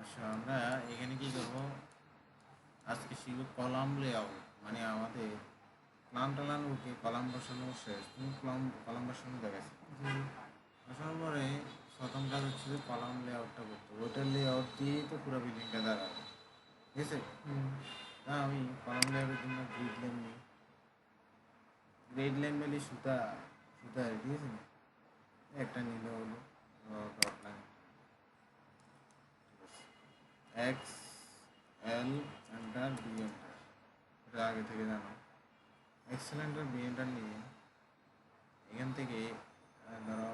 আচ্ছা, আমরা এখানে কি করব? আজকে শিখব কলাম লেআউট। মানে আমাদের প্ল্যান টালান ওকে, কলাম বসানো শেষ। তুমি কলাম কলাম বসানো দেখাচ্ছি। জি। বসানোর পরে প্রথম কাজ হচ্ছে যে কলাম লেআউটটা করতে হবে। ওইটার লেআউট দিয়েই তো পুরো বিল্ডিংটা দাঁড়াবে, ঠিক আছে? হুম। তা আমি কলাম লেআউটের জন্য গ্রিড লাইন নিই। গ্রিড লাইন বলি সুতা, সুতা, ঠিক আছে? একটা নিলে হলো dot line, X L enter B enter, এটা আগে থেকে জানো। এক্সেলেন্টার বি এন্টার নিয়ে এখান থেকে ধরো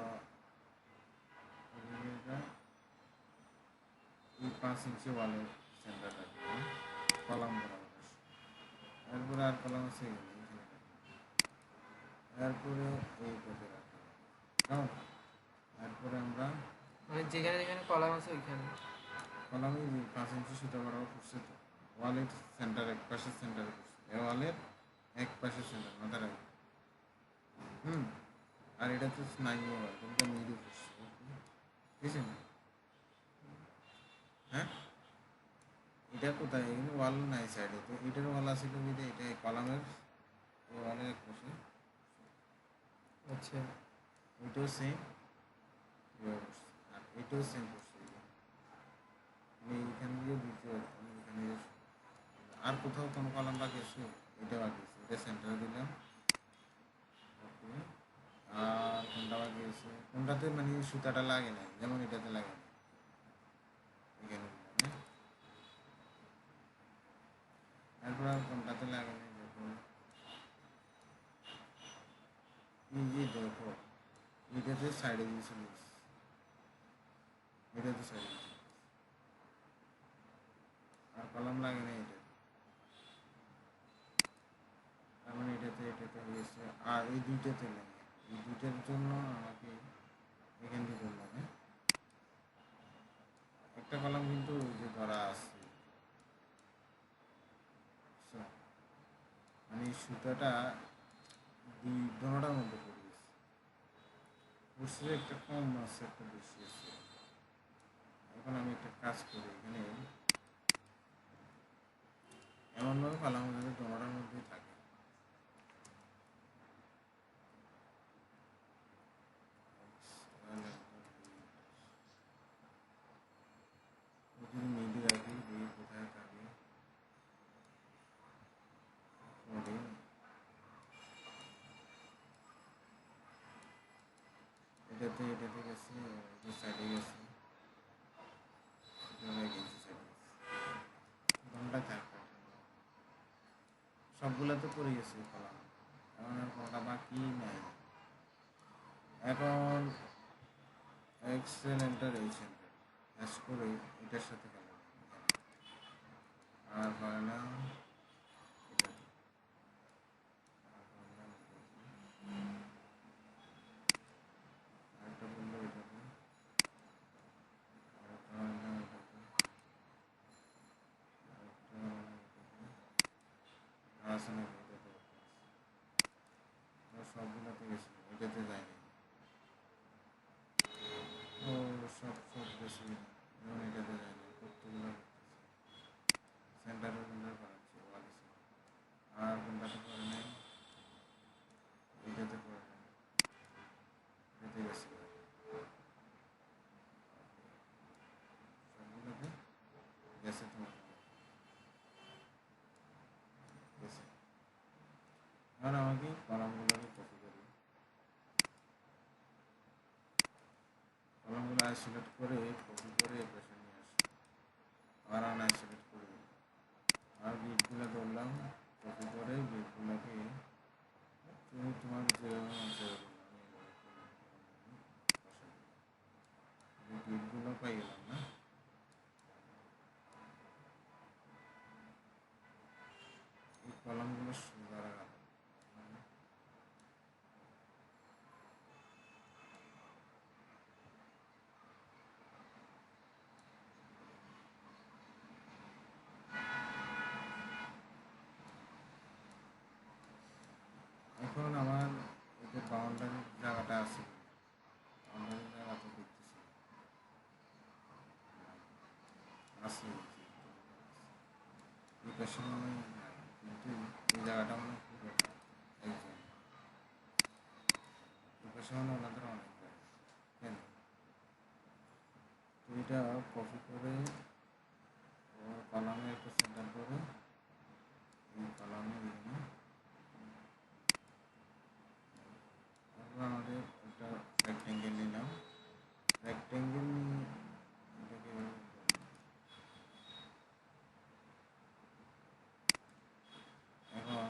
এটা এই 5 ইঞ্চি ওয়ালের সেন্টার রাখবে, কলাম বরাবর আসে। এরপরে আর কলাম আছে এখানে, এরপরে এই পথে রাখবে, কেমন? এরপরে আমরা মানে যেখানে যেখানে কলাম আছে ওইখানে। কলামে 5 ইঞ্চি সুতা বরাবর করছে তো, ওয়ালের সেন্টার এক পাশে সেন্টারে করছে, এ ওয়ালের এক পাশে সেন্টার মাথা রাখবে। হুম। আর এটা তো স্নাইও ওয়াল, তুমি তো মিডু করছো, ঠিক আছে? হ্যাঁ, এটা কোথায়? এখানে ওয়াল নাই সাইডে, তো এটার ওয়াল আছে কবিতে, এটা এই কলামের এই ওয়ালের এক পাশে। আচ্ছা। এটাও সেম, আর এটাও সেম করছে। আমি এখানে দিয়ে দিতে পারতাম, এখানে আর কোথাও কোনো কলাম বাকি আছে? এটা বাকি আছে, এটা সেন্টারে দিলাম। ওকে। আর কোনটা বাকি আছে? কোনটাতে মানে সুতাটা লাগে না, যেমন এটাতে লাগে না, এখানে দিলাম, হ্যাঁ? এরপর আর কোনটাতে লাগে না, দেখো এই যে দেখো, এটাতে সাইডে দিয়ে চলে গেছে, এটাতে সাইডে দিয়ে, আর কলাম লাগে না এটা, তার মানে এটাতে হয়েছে। আর এই দুইটাতে লাগে, এই দুইটার জন্য আমাকে এখান থেকে ধরলাম, হ্যাঁ? একটা কলাম কিন্তু ওই যে ধরা আছে, বুঝছো? মানে এই সুতাটা দুই দোনোটার মধ্যে পড়ে গেছে, বুঝছে? একটা কম আছে, একটা বেশি আছে। এখন আমি একটা কাজ করি, এখানে এমনভাবে কলাম যাতে দোনোটার মধ্যেই থাকে। যদি মিডি রাখি, দিয়ে কোথায় থাকে করে, এটাতে গেছে, এটা সাইডে গেছে, এটা গেছে সাইডে গেছে, দোনোটা থাকবে। সবগুলোতে পড়ে গেছে কলাম, এখন আর কোনোটা বাকি নাই। এখন এক্সেল এন্টার এই সেন্টার অ্যাস করে এটার সাথে খেলা, আর বানালাম এটাতে, আর বানালাম এটাতে, আরেকটা বললো এটাতে, আরেকটা বানালাম এটাতে, আরেকটা বানালাম এটাতে, আর আছে না এটাতে, তো সবগুলোতে গেছে, এটাতে যায়নি। ও, সব গেছে, যেমন এটাতে যায়নি, প্রত্যেকগুলো সেন্টারে সেন্টার করাচ্ছে ওয়াল, আর কোনটাতে করে নাই, এটাতে করে নাই, এটাতে গেছে, সবগুলোতে গেছে, তোমার গেছে। এখন আমাকে কলামগুলোকে কপি করি, কলামগুলো আইসোলেট করে কপি করে এ পাশে নিয়ে আসি, আর আনআইসোলেট করে দিই, আর বিটগুলো ধরলাম, কপি করে বিটগুলোকে তুমি তোমার যেরকম আছে বিটগুলো পাই গেলাম না। এই কলামগুলো সোজা রাখা, এখন আমার এই যে বাউন্ডারি আছে এই পাশে মনে হয় নাই, কিন্তু এই জায়গাটা মনে হয় পুরো একজন এই পাশে মনে হয় ওনাদের অনেক জায়গা। কেন তো এটা কপি করে কলামে একটা সেন্টার করে এই কলামে এখানে তারপর আমাদের একটা রেক্টেঙ্গেল নিলাম, রেক্টেঙ্গেল নিয়ে এটাকে এখন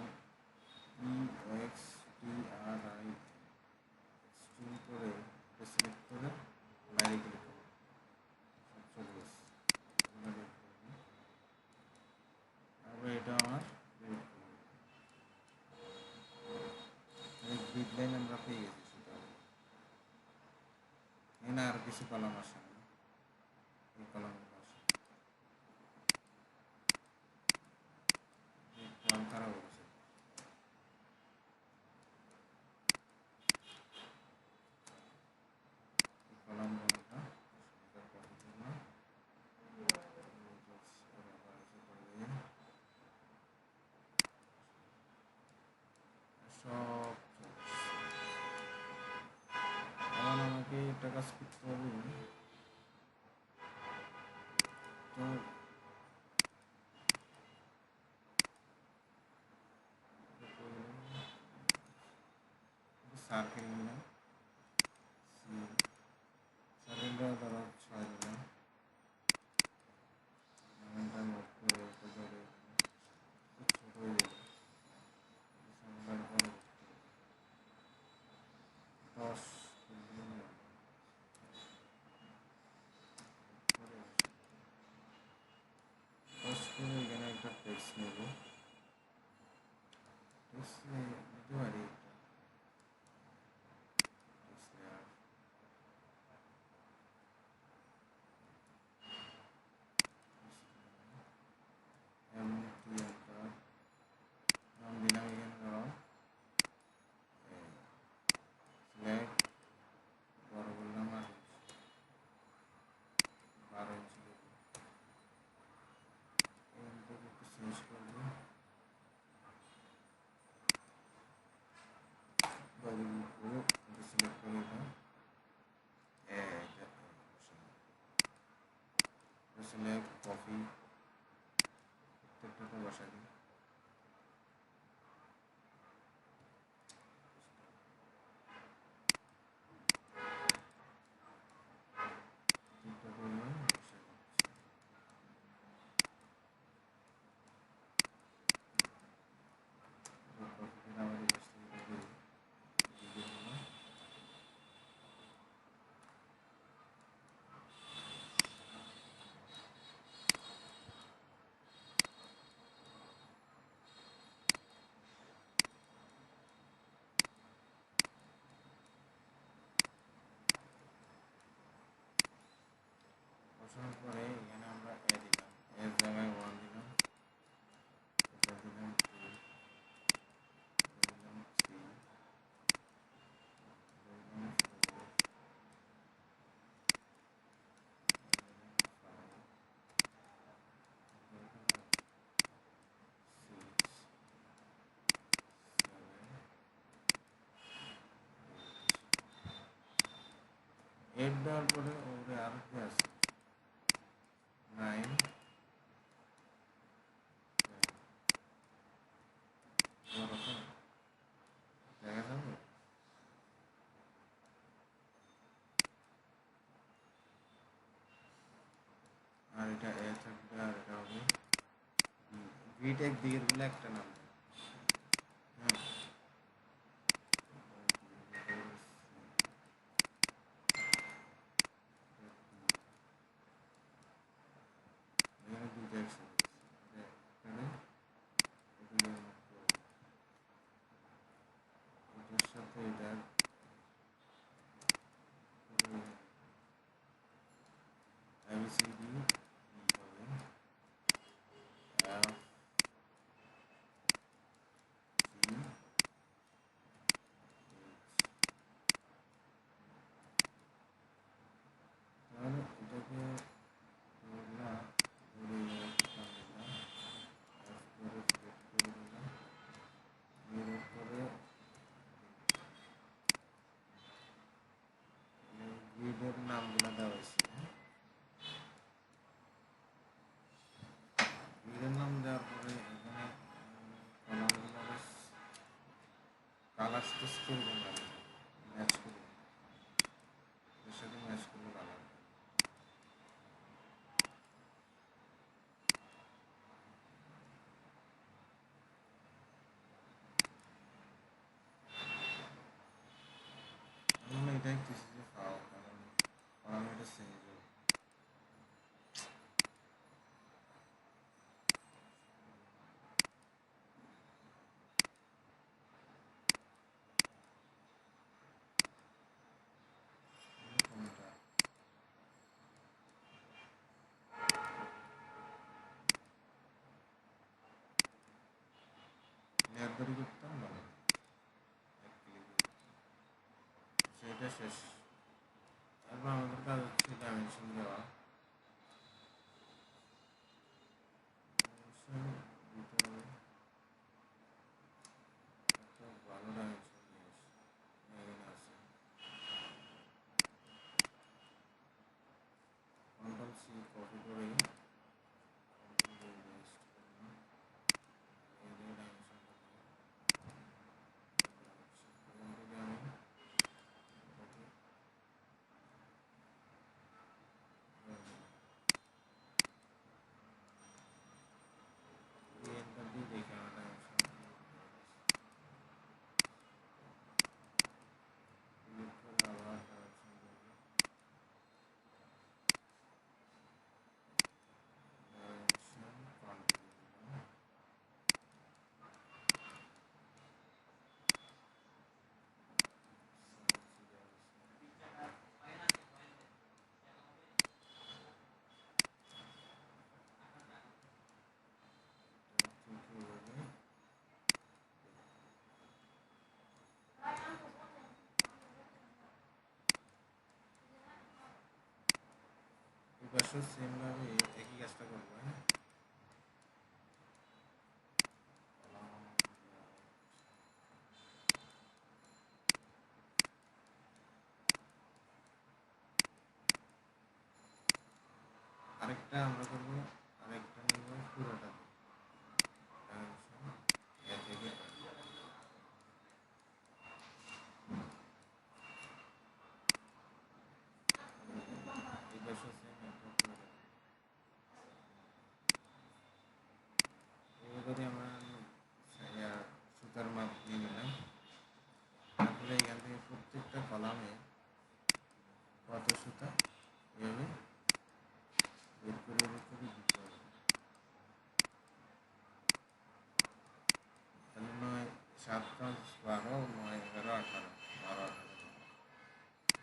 এক্স টি আর আই এক্সট্রিম করে সিলেক্ট করে বাইরে ক্লিক করব, চলে গেছে। তারপরে এটা আমার গ্রিড লাইন আমরা পেয়ে গেছি, সেটা এখানে আর কিছু কলাম আসে না, এই কলামগুলো আসে কলাম খারাপ হয়ে গেছে। এই কলামগুলোটা কপি করলাম, সব এখন আমাকে একটা কাজ করতে হবে, তো সার্কেল নিলাম, সার্কেলটা ধরো 6 দিলাম, এটা নোট করে এটা ধরে ছোট হয়ে যাবে, সার্কেলটা 10 করে এখানে একটা টেক্সট নেব, টেক্সট নিতে পারি টেক্সট লেয়ার, এমটি একটা নাম দিলাম, এখানে ধরো সিলেক্ট বড় বললাম আর 12 ইঞ্চি এখান থেকে একটু চেঞ্জ করবো, বাইরে করে সিলেক্ট করে এটা সিলেক্ট কপি প্রত্যেকটাতে বসা দিই, বসানোর পরে এখানে আমরা এ দিলাম, এর জায়গায় 1 দিলাম, এটা দিলাম 2, দিলাম 3, দিলাম 4, এইট দেওয়ার পরে ওরে আর কি আছে 9, দেখা যাবে, আর এটা এ থাকবে, আর এটা হবে গ্রিড একদিকের বলে একটা নাম, হ্যাঁ এখানে দুইটা একসাথে এখানে এটার সাথে এটার ABCD হবে, F তাড়াতাড়ি করতাম ভালো হতো। এক ক্লিকে সেটা শেষ। তারপর আমাদের কাজ হচ্ছে ডাইমেনশন দেওয়া। ডাইমেনশন দিতে হবে, একটা ভালো ডাইমেনশন নিয়ে আসি। এখানে আছে কন্ট্রোল সি কপি করে কন্ট্রোল ভি পেস্ট করলাম। এই যে ডাইমেনশনটা এখান থেকে আমি copy করে নিলাম। এই এন্টার দিয়ে দেখি আমার ডাইমেনশন ক্লিক করে আবার ডাইমেনশন দেবো। ডাইমেনশন কন্ট্রোল দিলাম। এপাশেও সেম ভাবে একই কাজটা করবো, হ্যাঁ। আরেকটা আমরা করবো, আরেকটা নেব পুরোটা ডাইমেনশন এ থেকে এপাশেও সেম একটা পুরোটা। এবারে আমরা সুতার মাপ নিয়ে নিলাম। তারপরে এখান থেকে প্রত্যেকটা কলামে কত সুতা এভাবে বের করে দিতে হবে। তাহলে 9 7 5 12 9 11 18 12 18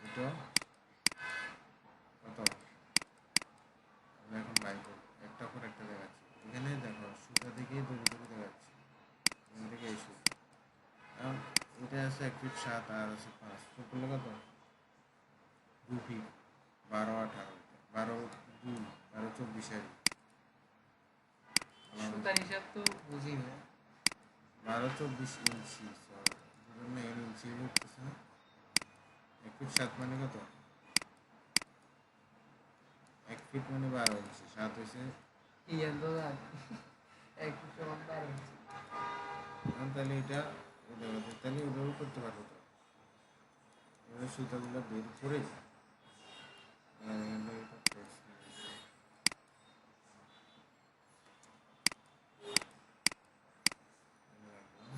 এটা কত আমরা এখন বাই করবো, একটা পর একটা দেখাচ্ছি। এখানে দেখো সুতা থেকেই দড়ি ধরে দেখাচ্ছি, এখান থেকে এই সুতা। কারণ এটা আছে 1 ফিট 7 আর আছে 5, তো করলে কত 2 ফিট 12 18 12 2 12 24 সুতার হিসাব তো বুঝি না। 12 24 ইঞ্চি, দুজন এর ইঞ্চি উঠতেছে না। 1 ফিট 7 মানে কত, 1 ফিট মানে 12 ইঞ্চি, 7 হয়েছে। ইয়ার তো আর এক সমান 12 ইঞ্চি। তাহলে এটা তাহলে ওইভাবে করতে পারবো তো। এবার সুতাগুলো বের করে এখান থেকে এটা text নিয়ে আসি। এখানে রাখলাম।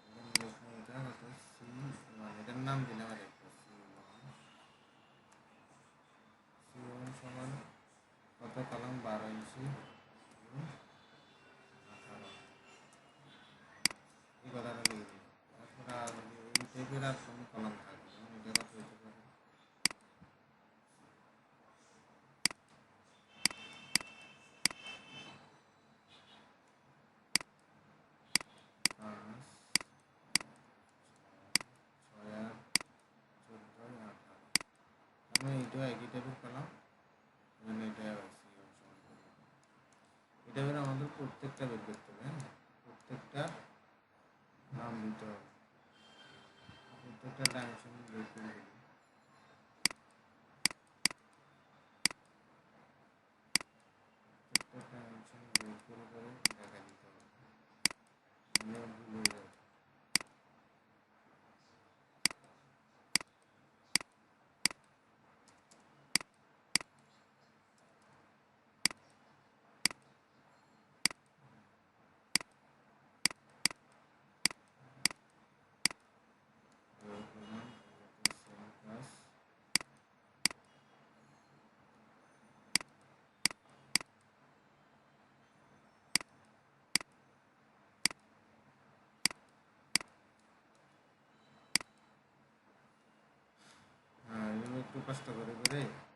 এখানে লিখলাম এটা হয়তো C1, এটার নাম দিলাম আর একটা C1 সমান কত কলাম 12 ইঞ্চি গুণ 18, এই কথাটা লিখে দিলাম। তারপরে আর এই টাইপের আর কোনো কলাম থাকবে না, এটা কত হতে পারে 5 6 আর 14 18। আমরা এইটাও একই টাইপের পেলাম, এখানে এটা C1 সমান করলাম। এটা এবার আমাদের প্রত্যেকটা বের করতে হবে, হ্যাঁ। প্রত্যেকটা নাম দিতে হবে, প্রত্যেকটা ডাইমেনশন বের করে দিই। প্রত্যেকটা ডাইমেনশন বের করে দেখা দিতে হবে, নাহলে ভুল হয়ে যাবে। এবার করলাম সেম কাজ। হ্যাঁ, এগুলো একটু কষ্ট করে উঠাতে হবে।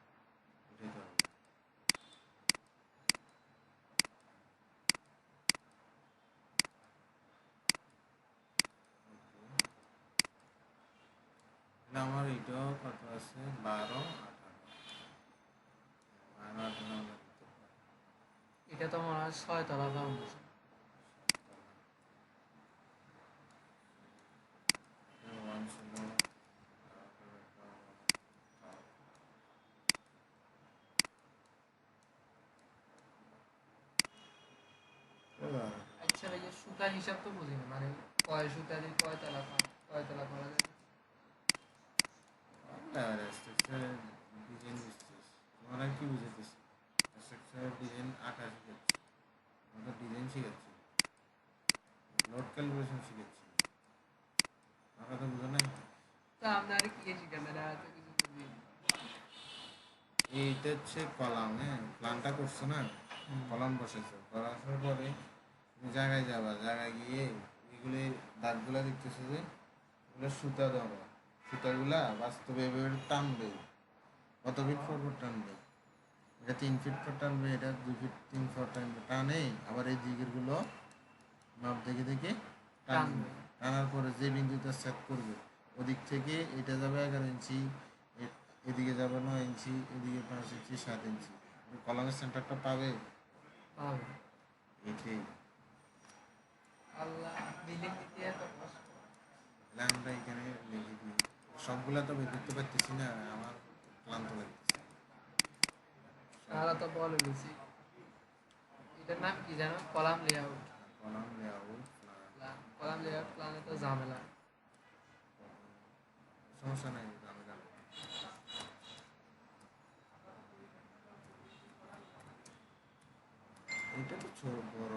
আছে 12, 18, 18 আমরা দিতে পারি। এটা তো মনে হয় 6 তলা ফাউন্ডেশন। এটা 1 ছিল, এবার আচ্ছা ভাই, সুতার হিসাব তো বুঝি না, মানে কয় সুতা দিয়ে কয় তলা করা যায়? স্ট্রাকচার ডিজাইন বুঝতেছি, তোমরা কি বুঝাইতেছি? স্ট্রাকচার ডিজাইন আঁকা শিখাচ্ছি, আমরা ডিজাইন শিখাচ্ছি, লোড ক্যালিব্রেশন শিখাচ্ছি, আঁকা তো বুঝো নাই। তা আমরা আর কি শিখান না, আর তো কিছু বুঝি না। এইটা হচ্ছে কলাম, হ্যাঁ প্ল্যানটা করছো না, কলাম বসেছো, বসার পরে তুমি জায়গায় যাবা, জায়গায় গিয়ে এগুলি দাগগুলা দেখতেছো যে এগুলো সুতা দেওয়া, সুতাগুলা বাস্তবে এভাবে টানবে, কত ফিট পর টানবে, এটা 3 ফিট পর টানবে, এটা 2 ফিট 3 ফিট টানবে, টানে আবার এই দিকের গুলো মাপ দেখে দেখে টানবে, টানার পরে যে বিন্দুটা সেট করবে ওদিক থেকে এটা যাবে 11 ইঞ্চি, এদিকে যাবে 9 ইঞ্চি, এদিকে 5 ইঞ্চি 7 ইঞ্চি, কলামের সেন্টারটা পাবে পাবে। এটাই। আল্লাহ, বিল্ডিং দিতে এত কষ্ট। তাহলে আমরা এখানে লিখে দিই, সবগুলা তো বের করতে পারতেছি না, আমার ক্লান্ত লাগতেছে। তারা তো বলে বেশি। এটার নাম কি জানো? Column layout. Column layout, column layout প্ল্যানে তো ঝামেলা। সমস্যা নাই, আমি জানি। এটা তো ছোট বড়,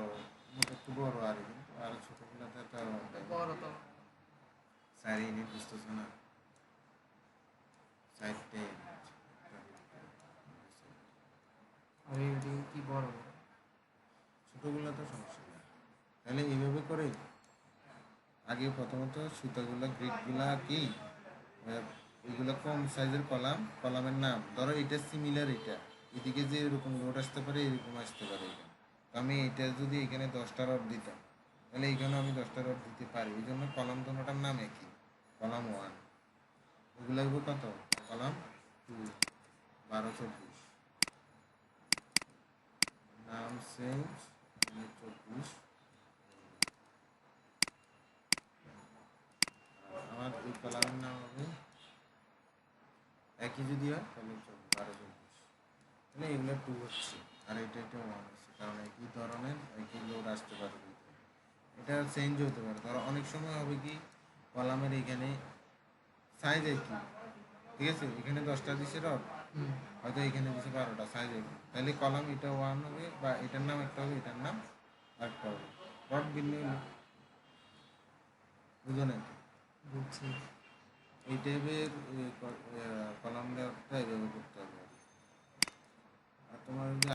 একটু বড় আর কিন্তু আর ছোটগুলাতে তো বড় তো। 4 ইউনিট বুঝতেছো না, 4টে আর এটি কি বড় বড়। ছোটগুলা তো সমস্যা নেই। তাহলে এইভাবে করে আগে প্রথমত সুতাগুলা গ্রিডগুলা কি এগুলো কম সাইজের কলাম, কলামের নাম ধরো এটা সিমিলার, এটা এদিকে যে এরকম লোড আসতে পারে এরকম আসতে পারে, এখানে তো আমি এটা যদি এখানে 10টা রড দিতাম তাহলে এইখানে আমি 10টা রড দিতে পারি, এই জন্য কলাম দুটোটার নাম একই, কলাম 1। এগুলো হইব কত, কলাম 2, 12, 24, নাম চেঞ্জ 24। আমার এই কলামের নাম হবে একই যদি হয় তাহলে 12, 24, তাহলে এগুলো 2 হচ্ছে আর এটা 1 হচ্ছে, কারণ একই ধরনের একই লোড আসতে পারে, এটা চেঞ্জ হতে পারে। ধরো অনেক সময় হবে কি কলামের এখানে সাইজ একই, ঠিক আছে, এখানে 10টা দিছে রড, হয়তো এখানে দিছে 12টা, সাইজ একই, তাহলে কলাম এটা 1 হবে বা এটার নাম একটা হবে, এটার নাম আরেকটা হবে, রড ভিন্ন হইলো, বুঝো না? বুঝছি। এই টাইপের কলাম লেআউটটা এইভাবে করতে হবে। আর তোমার